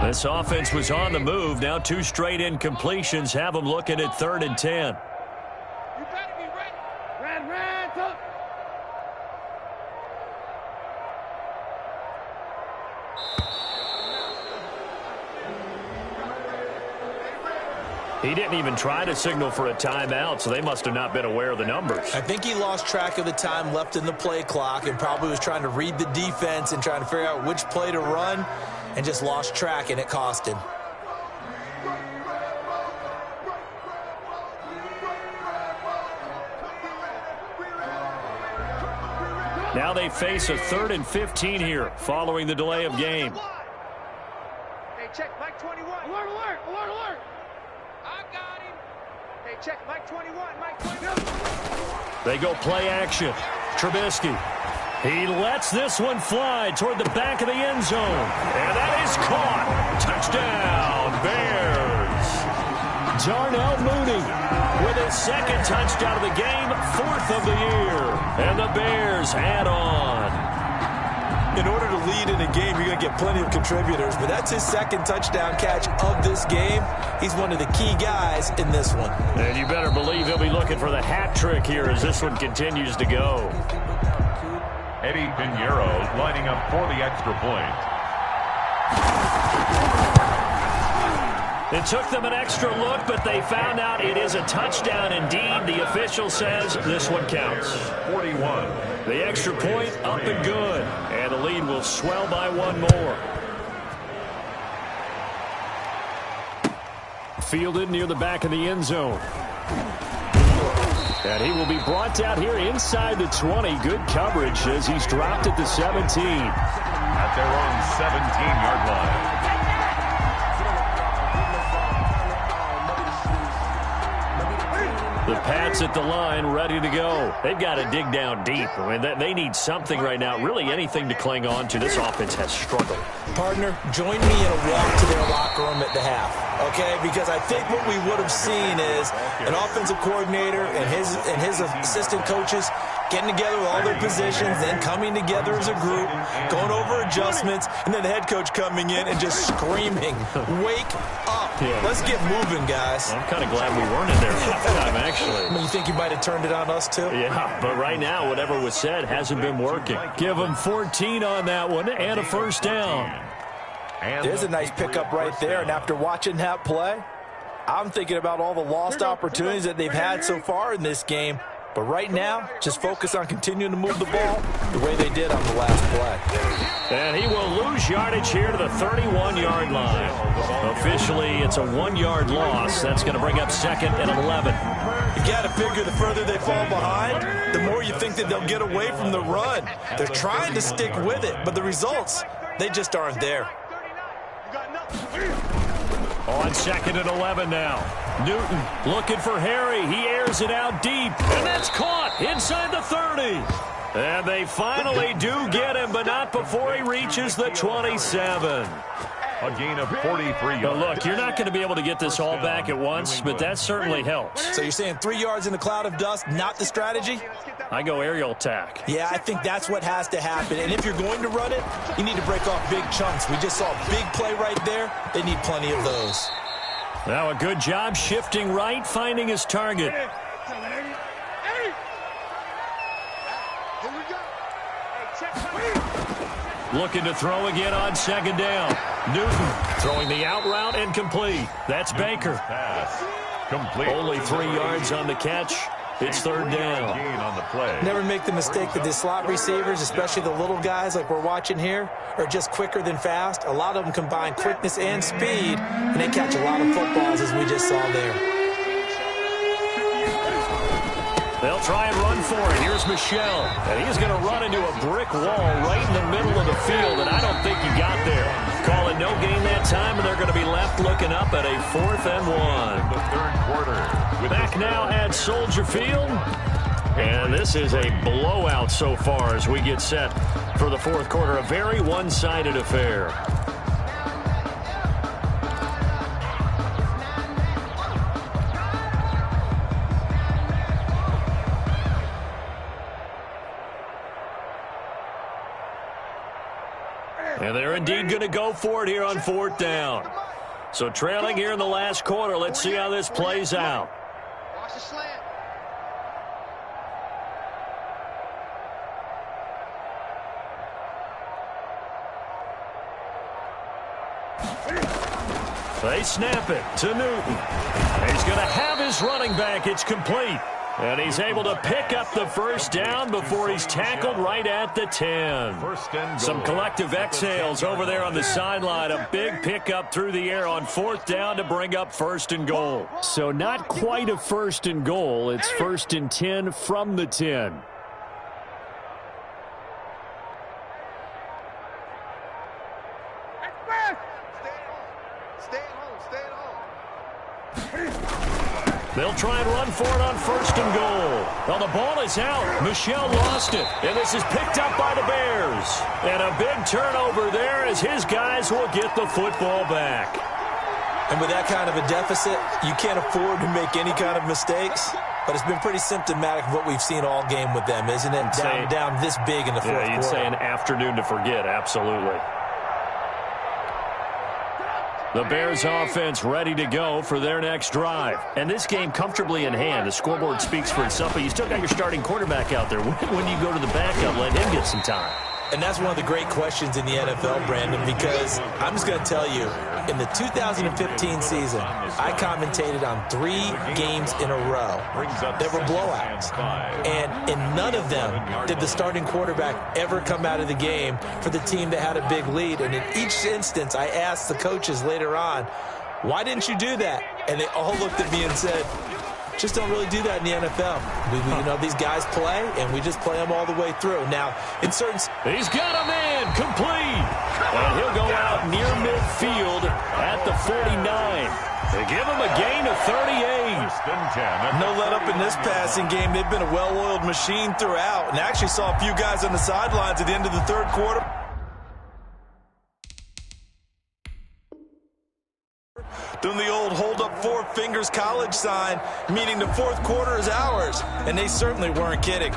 This offense was on the move. Now 2 straight incompletions have them looking at 3rd and 10. You better be ready. Red, up. He didn't even try to signal for a timeout, so they must have not been aware of the numbers. I think he lost track of the time left in the play clock and probably was trying to read the defense and trying to figure out which play to run and just lost track, and it cost him. Now they face a 3rd and 15 here following the delay of game. Hey, check Mike 21. Alert, alert, alert, alert. I got him. Hey, check Mike 21, Mike 21. They go play action. Trubisky. He lets this one fly toward the back of the end zone. And that is caught. Touchdown, Bears. Darnell Mooney with his 2nd touchdown of the game, 4th of the year. And the Bears add on. In order to lead in a game, you're going to get plenty of contributors, but that's his 2nd touchdown catch of this game. He's one of the key guys in this one. And you better believe he'll be looking for the hat trick here as this one continues to go. Eddie Pinheiro lining up for the extra point. It took them an extra look, but they found out it is a touchdown indeed. The official says this one counts. 41. The extra point up and good. And the lead will swell by 1 more. Fielded near the back of the end zone. And he will be brought down here inside the 20. Good coverage as he's dropped at the 17. At their own 17-yard line. The Pats at the line, ready to go. They've got to dig down deep. I mean, they need something right now, really anything to cling on to. This offense has struggled. Partner, join me in a walk to their locker room at the half, okay? Because I think what we would have seen is an offensive coordinator and his assistant coaches getting together with all their positions, then coming together as a group, going over adjustments, and then the head coach coming in and just screaming, wake up. Yeah. Let's get moving, guys. I'm kind of glad we weren't in there half the time, actually. I mean, you think you might have turned it on us, too? Yeah, but right now, whatever was said hasn't been working. Give them 14 on that one and a 1st down. There's a nice pickup right there, and after watching that play, I'm thinking about all the lost opportunities that they've had so far in this game. But right now, just focus on continuing to move the ball the way they did on the last play. And he will lose yardage here to the 31-yard line. Officially, it's a 1-yard loss. That's going to bring up 2nd and 11. You got to figure the further they fall behind, the more you think that they'll get away from the run. They're trying to stick with it, but the results, they just aren't there. On 2nd and 11 now. Newton looking for Harry. He airs it out deep. And that's caught inside the 30. And they finally do get him, but not before he reaches the 27. A gain of 43 yards. But look, you're not going to be able to get this all back at once, but that certainly helps. So you're saying 3 yards in a cloud of dust, not the strategy? I go aerial attack. Yeah, I think that's what has to happen. And if you're going to run it, you need to break off big chunks. We just saw a big play right there. They need plenty of those. Now a good job shifting right, finding his target. Looking to throw again on 2nd down. Newton throwing the out route and complete. That's Baker. Pass. Complete. Only 3 yards on the catch. It's 3rd down. Gain on the play. Never make the mistake that the slot receivers, especially the little guys like we're watching here, are just quicker than fast. A lot of them combine quickness and speed, and they catch a lot of footballs, as we just saw there. They'll try and run for it. Here's Michelle, and he's going to run into a brick wall right in the middle of the field, and I don't think he got there. Call it no gain that time, and they're going to be left looking up at a 4th and 1. The 3rd quarter. Back now at Soldier Field, and this is a blowout so far as we get set for the 4th quarter. A very one-sided affair. And they're indeed going to go for it here on 4th down. So trailing here in the last quarter. Let's see how this plays out. Watch the slant. They snap it to Newton. He's going to have his running back. It's complete. And he's able to pick up the first down before he's tackled right at the 10. Some collective exhales over there on the sideline. A big pickup through the air on 4th down to bring up 1st and goal. So not quite a 1st and goal. It's 1st and 10 from the 10. They'll try and run for it on 1st and goal. Well, the ball is out. Michel lost it. And this is picked up by the Bears. And a big turnover there as his guys will get the football back. And with that kind of a deficit, you can't afford to make any kind of mistakes. But it's been pretty symptomatic of what we've seen all game with them, isn't it? Down this big in the fourth quarter. Yeah, you'd say an afternoon to forget. Absolutely. The Bears offense ready to go for their next drive. And this game comfortably in hand. The scoreboard speaks for itself, but you still got your starting quarterback out there. When you go to the backup, let him get some time. And that's one of the great questions in the NFL, Brandon, because I'm just going to tell you, in the 2015 season, I commentated on 3 games in a row. There were blowouts. And in none of them did the starting quarterback ever come out of the game for the team that had a big lead. And in each instance, I asked the coaches later on, why didn't you do that? And they all looked at me and said, just don't really do that in the NFL. You know, these guys play, and we just play them all the way through. Now, in certain... He's got a man complete. And he'll go out near midfield at the 49. They give him a gain of 38. No let up in this passing game. They've been a well-oiled machine throughout. And actually saw a few guys on the sidelines at the end of the third quarter. Doing the old hold up 4 fingers college sign, meaning the fourth quarter is ours. And they certainly weren't kidding.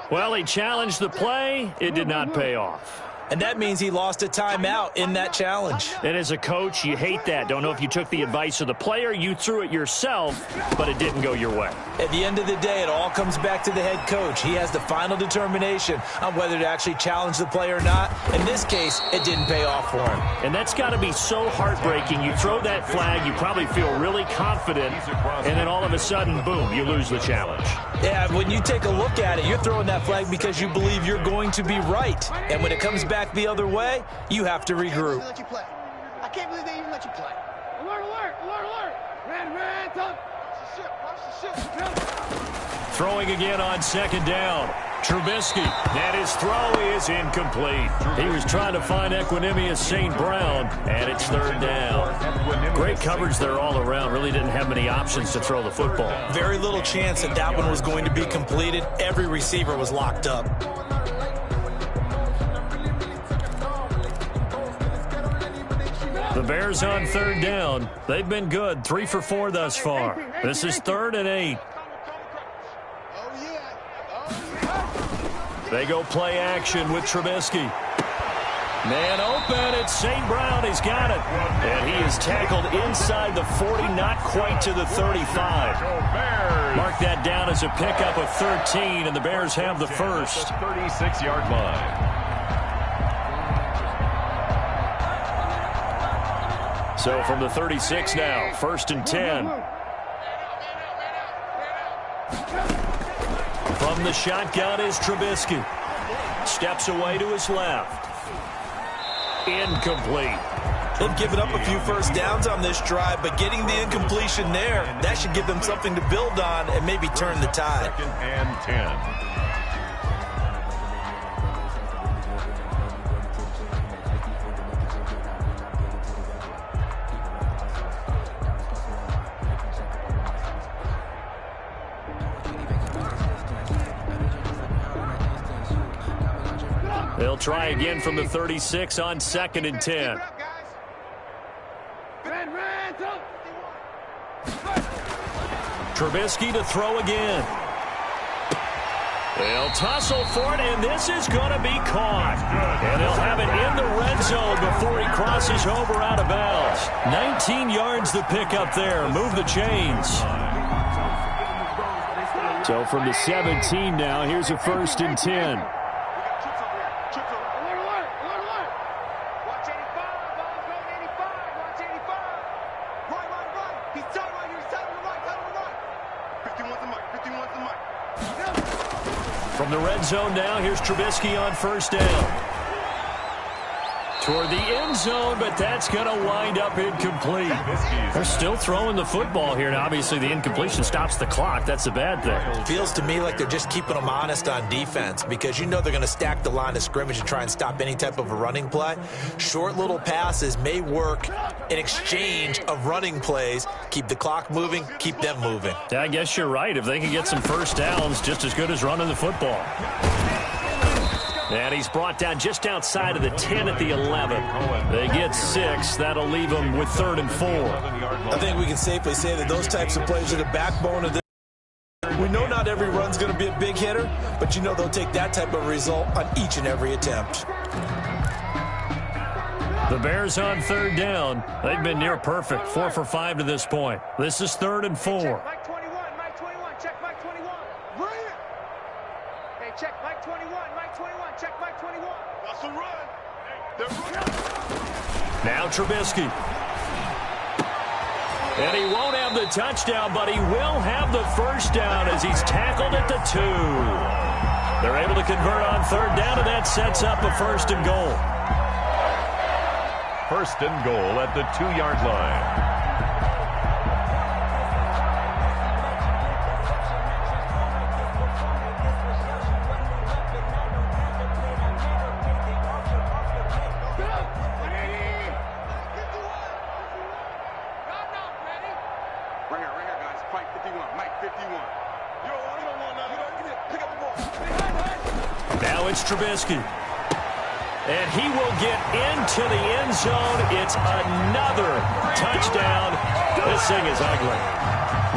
Well, he challenged the play. It did not pay off. And that means he lost a timeout in that challenge. And as a coach, you hate that. Don't know if you took the advice of the player, you threw it yourself, but it didn't go your way. At the end of the day, it all comes back to the head coach. He has the final determination on whether to actually challenge the play or not. In this case, it didn't pay off for him. And that's got to be so heartbreaking. You throw that flag, you probably feel really confident, and then all of a sudden, boom, you lose the challenge. Yeah, when you take a look at it, you're throwing that flag because you believe you're going to be right. And when it comes back the other way, you have to regroup. I can't believe they even let you play. Alert, alert, alert, alert. Red, top. Watch the shit. Throwing again on 2nd down. Trubisky, and his throw is incomplete. He was trying to find Equanimeous St. Brown, and it's 3rd down. Great coverage there all around. Really didn't have many options to throw the football. Very little chance that that one was going to be completed. Every receiver was locked up. The Bears on 3rd down. They've been good. 3 for 4 thus far. This is 3rd and 8. They go play action with Trubisky. Man open. It's St. Brown. He's got it. And he is tackled inside the 40, not quite to the 35. Mark that down as a pickup of 13, and the Bears have the first. 36-yard line. So from the 36 now, 1st and 10. From the shotgun is Trubisky. Steps away to his left. Incomplete. They've given up a few first downs on this drive, but getting the incompletion there, that should give them something to build on and maybe turn the tide. 2nd and 10. They'll try again from the 36 on 2nd and 10. Trubisky to throw again. They'll tussle for it, and this is going to be caught. And they'll have it in the red zone before he crosses over out of bounds. 19 yards the pick up there. Move the chains. So from the 17 now, here's a 1st and 10. From the red zone now, here's Trubisky on 1st down. Toward the end zone, but that's going to wind up incomplete. They're still throwing the football here, and obviously the incompletion stops the clock. That's a bad thing. It feels to me like they're just keeping them honest on defense because you know they're going to stack the line of scrimmage and try and stop any type of a running play. Short little passes may work in exchange of running plays. Keep the clock moving, keep them moving. Yeah, I guess you're right. If they can get some 1st downs, just as good as running the football. And he's brought down just outside of the 10 at the 11. They get 6. That'll leave them with 3rd and 4. I think we can safely say that those types of plays are the backbone of this. We know not every run's going to be a big hitter, but you know they'll take that type of result on each and every attempt. The Bears on 3rd down. They've been near perfect. 4 for 5 to this point. This is 3rd and 4. Mike 21, Mike 21, check Mike 21. Run it. Hey, check Mike 21, Mike 21, check Mike 21. That's a run. They're running. Now Trubisky. And he won't have the touchdown, but he will have the 1st down as he's tackled at the 2. They're able to convert on 3rd down, and that sets up a 1st and goal. 1st and goal at the 2-yard line. Now it's Trubisky. And he will get into the end zone. It's another touchdown. This thing is ugly.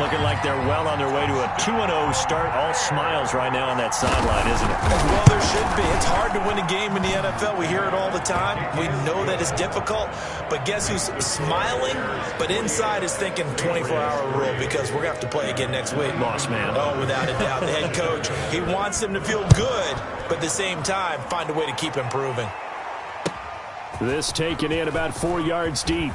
Looking like they're well on their way to a 2-0 start. All smiles right now on that sideline, isn't it? Well, there should be. It's hard to win a game in the NFL. We hear it all the time. We know that it's difficult. But guess who's smiling? But inside is thinking 24-hour rule because we're going to have to play again next week. Boss man. Oh, without a doubt. The head coach, he wants them to feel good, but at the same time, find a way to keep improving. This taken in about 4 yards deep.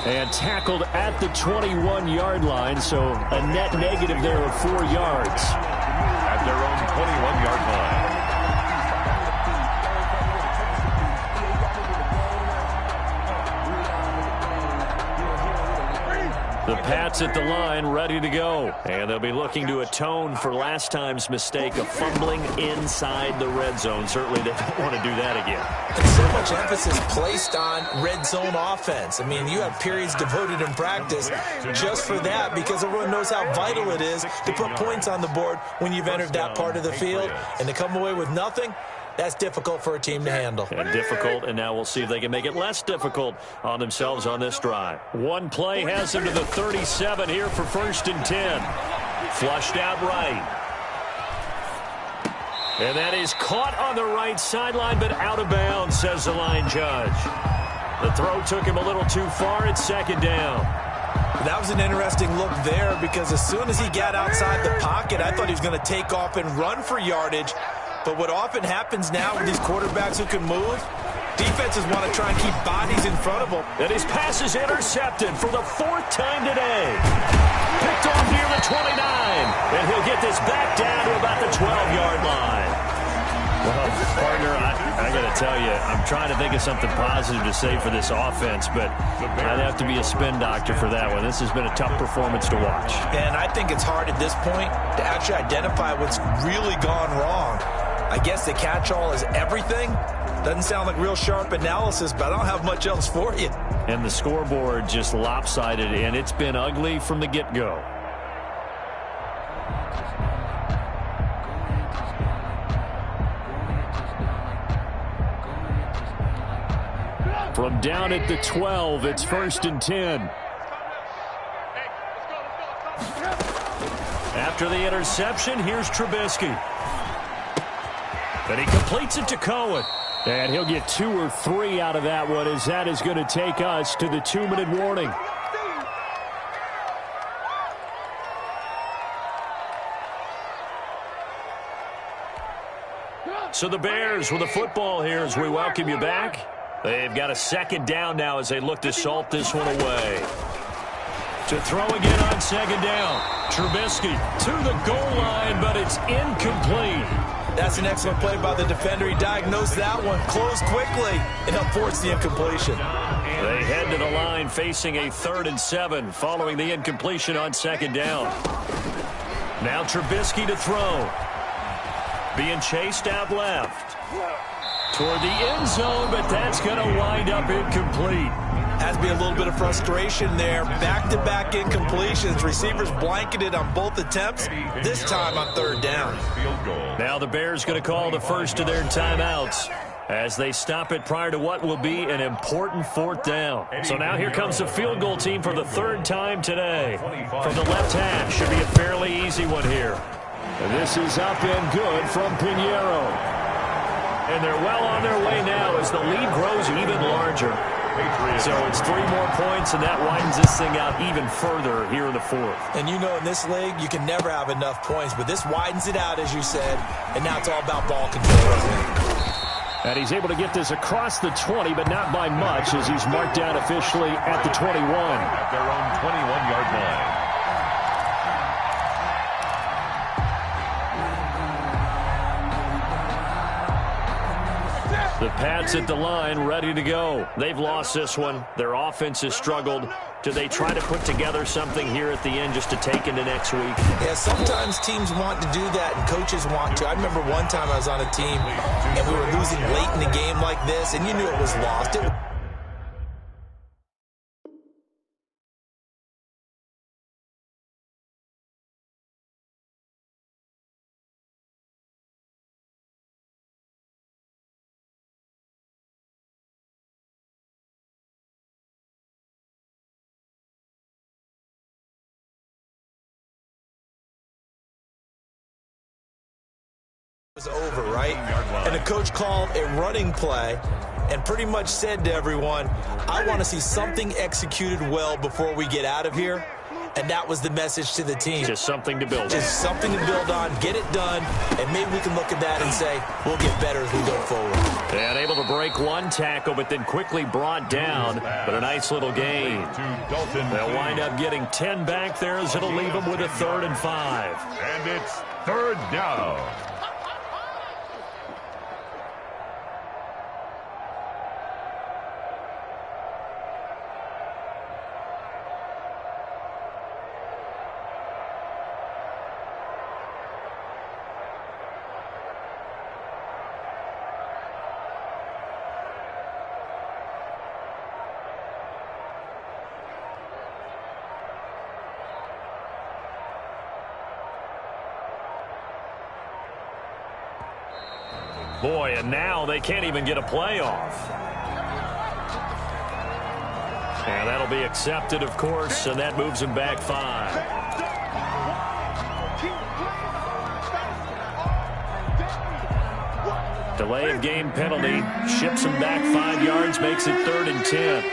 And tackled at the 21-yard line, so a net negative there of 4 yards. At their own 21-yard line. The Pats at the line, ready to go. And they'll be looking to atone for last time's mistake of fumbling inside the red zone. Certainly they don't want to do that again. And so much emphasis placed on red zone offense. I mean, you have periods devoted in practice just for that because everyone knows how vital it is to put points on the board when you've entered that part of the field. And to come away with nothing, that's difficult for a team to handle. And difficult, and now we'll see if they can make it less difficult on themselves on this drive. One play has them to the 37 here for 1st and 10. Flushed out right. And that is caught on the right sideline, but out of bounds, says the line judge. The throw took him a little too far. It's 2nd down. That was an interesting look there because as soon as he got outside the pocket, I thought he was going to take off and run for yardage. But what often happens now with these quarterbacks who can move, defenses want to try and keep bodies in front of them. And his pass is intercepted for the 4th time today. Picked off near the 29. And he'll get this back down to about the 12-yard line. Well, partner, I got to tell you, I'm trying to think of something positive to say for this offense, but I'd have to be a spin doctor for that one. This has been a tough performance to watch. And I think it's hard at this point to actually identify what's really gone wrong. I guess the catch-all is everything. Doesn't sound like real sharp analysis, but I don't have much else for you. And the scoreboard just lopsided, and it's been ugly from the get-go. From down at the 12, it's 1st and 10. After the interception, here's Trubisky. And he completes it to Cohen. And he'll get 2 or 3 out of that one, as that is going to take us to the 2-minute warning. So the Bears with the football here as we welcome you back. They've got a second down now as they look to salt this one away. To throw again on second down. Trubisky to the goal line, but it's incomplete. That's an excellent play by the defender. He diagnosed that one, closed quickly, and helped force the incompletion. They head to the line facing a 3rd and 7 following the incompletion on second down. Now Trubisky to throw. Being chased out left. Toward the end zone, but that's going to wind up incomplete. Has to be a little bit of frustration there. Back-to-back incompletions. Receivers blanketed on both attempts, this time on 3rd down. Now the Bears going to call the first of their timeouts as they stop it prior to what will be an important 4th down. So now here comes the field goal team for the 3rd time today. From the left hash, should be a fairly easy one here. And this is up and good from Pinheiro. And they're well on their way now as the lead grows even larger. So it's 3 more points, and that widens this thing out even further here in the 4th. And you know in this league, you can never have enough points, but this widens it out, as you said, and now it's all about ball control, isn't it? And he's able to get this across the 20, but not by much, as he's marked down officially at the 21. At their own 21-yard line. The Pats at the line, ready to go. They've lost this one. Their offense has struggled. Do they try to put together something here at the end just to take into next week? Yeah, sometimes teams want to do that and coaches want to. I remember one time I was on a team and we were losing late in the game like this, and you knew it was lost. Was over, right? And the coach called a running play and pretty much said to everyone, I want to see something executed well before we get out of here. And that was the message to the team. Just something to build on. Just something to build on, get it done, and maybe we can look at that and say, we'll get better as we go forward. And able to break one tackle, but then quickly brought down. But a nice little gain. They'll wind up getting 10 back there as it'll leave them with a 3rd and 5. And it's 3rd down. Boy, and now they can't even get a playoff. And that'll be accepted, of course, and that moves them back 5. Delay of game penalty ships them back 5 yards, makes it 3rd and 10.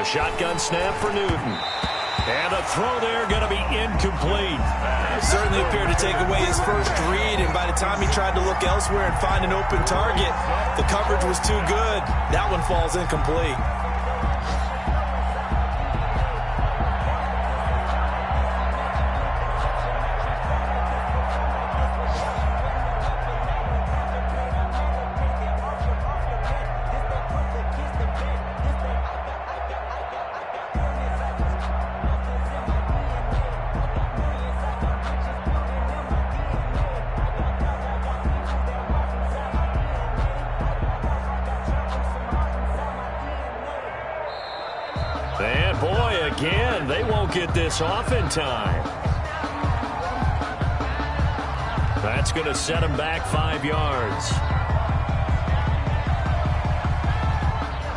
A shotgun snap for Newton. And a throw there going to be incomplete. Certainly appeared to take away his first read, and by the time he tried to look elsewhere and find an open target, the coverage was too good. That one falls incomplete. And boy, again, they won't get this off in time. That's going to set them back 5 yards.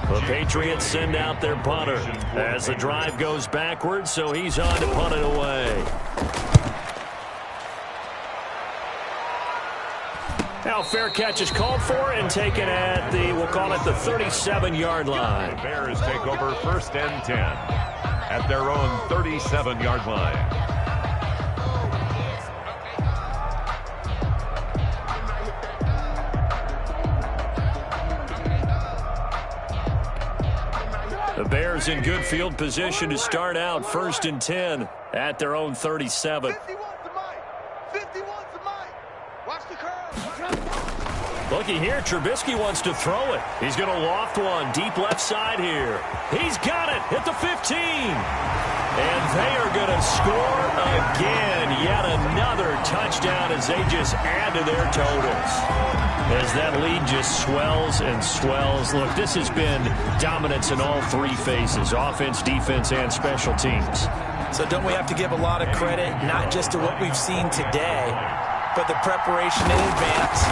The Patriots send out their punter as the drive goes backwards, so he's on to punt it away. Now fair catch is called for and taken at the, we'll call it the 37-yard line. The Bears take over 1st and 10 at their own 37-yard line. The Bears in good field position to start out 1st and 10 at their own 37. 51's the mic. 51's the mic. Watch the curve. Looky here, Trubisky wants to throw it. He's going to loft one deep left side here. He's got it at the 15. And they are going to score again. Yet another touchdown as they just add to their totals. As that lead just swells and swells. Look, this has been dominance in all three phases, offense, defense, and special teams. So don't we have to give a lot of credit, not just to what we've seen today, but the preparation in advance,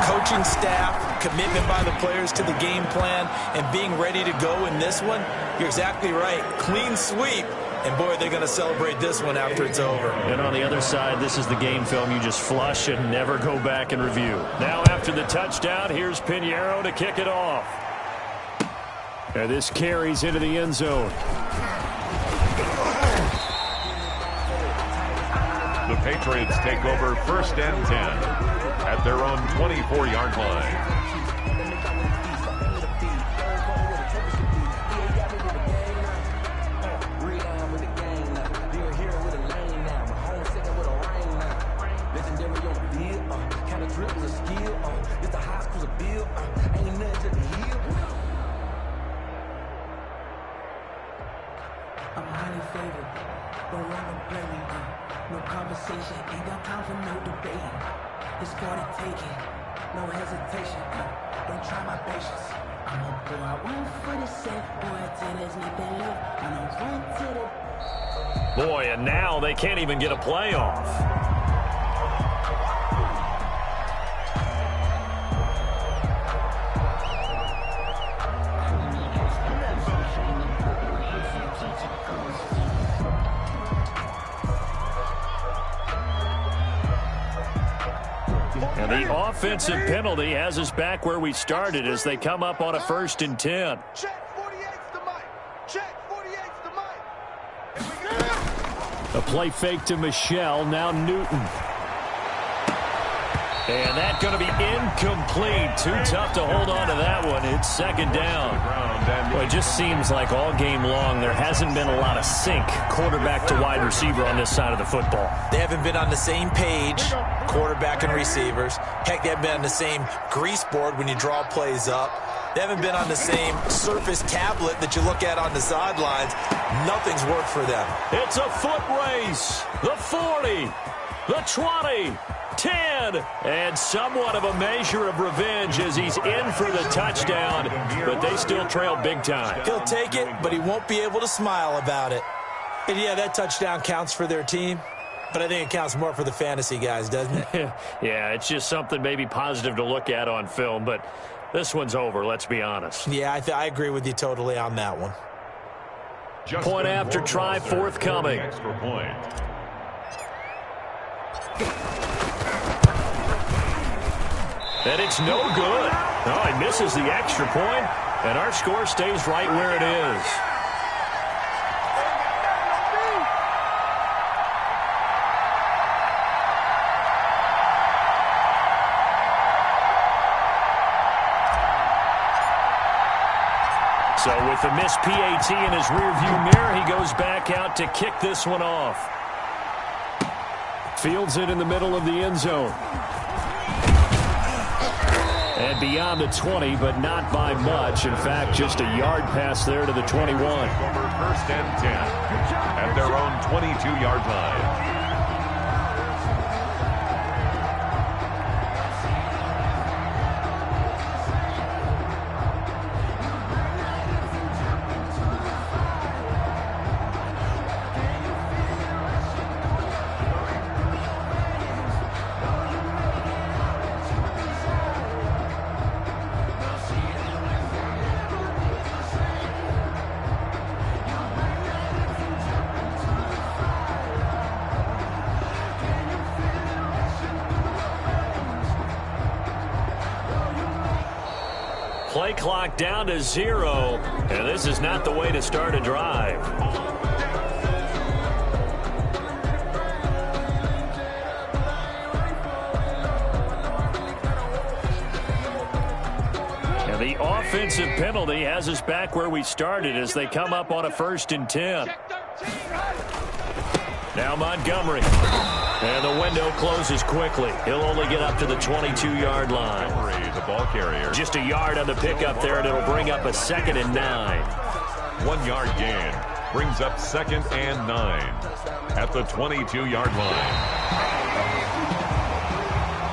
coaching staff, commitment by the players to the game plan, and being ready to go in this one? You're exactly right. Clean sweep. And, boy, they're going to celebrate this one after it's over. And on the other side, this is the game film you just flush and never go back and review. Now after the touchdown, here's Pinheiro to kick it off. And this carries into the end zone. The Patriots take over 1st and 10 at their own 24-yard line. No conversation, ain't got time for no debate. It's for the taking, no hesitation. Don't try my patience. I'ma pull out one for the set, boy, till there's nothing left. I'ma run to the... Boy, and now they can't even get a play off. And the offensive penalty has us back where we started as they come up on a 1st and 10. Check 48's the mic. Check 48's the mic. Here we go. A play fake to Michelle, now Newton. And that's going to be incomplete. Too tough to hold on to that one. It's 2nd down. Well, it just seems like all game long there hasn't been a lot of sync quarterback to wide receiver on this side of the football. They haven't been on the same page, quarterback and receivers. Heck, they haven't been on the same grease board when you draw plays up. They haven't been on the same Surface tablet that you look at on the sidelines. Nothing's worked for them. It's a foot race. The 40, the 20. 10, and somewhat of a measure of revenge as he's in for the touchdown, but they still trail big time. He'll take it, but he won't be able to smile about it. And yeah, that touchdown counts for their team, but I think it counts more for the fantasy guys, doesn't it? Yeah, it's just something maybe positive to look at on film, but this one's over, let's be honest. Yeah, I agree with you totally on that one. Point after try forthcoming. Extra point. And it's no good. Oh, he misses the extra point, and our score stays right where it is. So with the missed PAT in his rearview mirror, he goes back out to kick this one off. Fields it in the middle of the end zone. And beyond the 20, but not by much. In fact, just a yard pass there to the 21. Over 1st and 10 at their own 22-yard line. play clock down to 0, and this is not the way to start a drive. And the offensive penalty has us back where we started as they come up on a 1st and 10. Now Montgomery. And the window closes quickly. He'll only get up to the 22-yard line. The ball carrier. Just a yard on the pickup there, and it'll bring up a 2nd and 9. 1-yard gain brings up 2nd and 9 at the 22-yard line.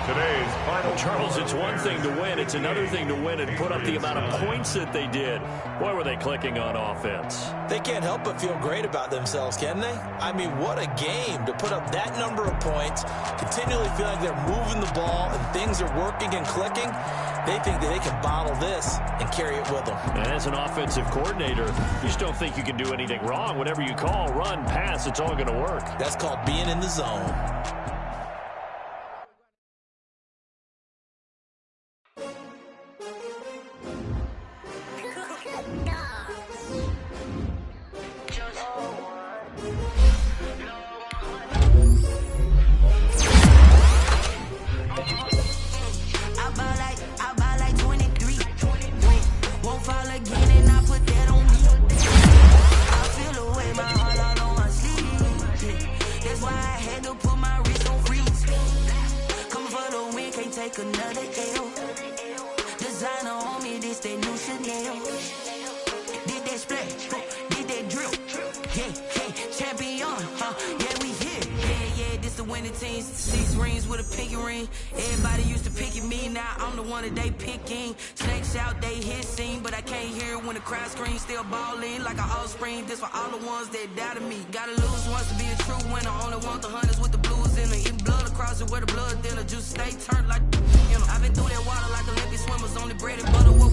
Today's final. Charles, it's one thing to win. It's another thing to win and put up the amount of points that they did. Boy, were they clicking on offense. They can't help but feel great about themselves, can they? I mean, what a game to put up that number of points, continually feel like they're moving the ball and things are working and clicking. They think that they can bottle this and carry it with them. And as an offensive coordinator, you just don't think you can do anything wrong. Whatever you call, run, pass, it's all going to work. That's called being in the zone. Everybody used to pick at me, now I'm the one that they picking. Snakes out, they hissing, but I can't hear it when the crowd screams. Still ballin' like an offspring. This for all the ones that doubted me. Gotta lose once to be a true winner. Only want the hunters with the blues in it. Eating blood across it where the blood thinner. Juice stay turned like, you know. I've been through that water like Olympic swimmers. Only bread and butter.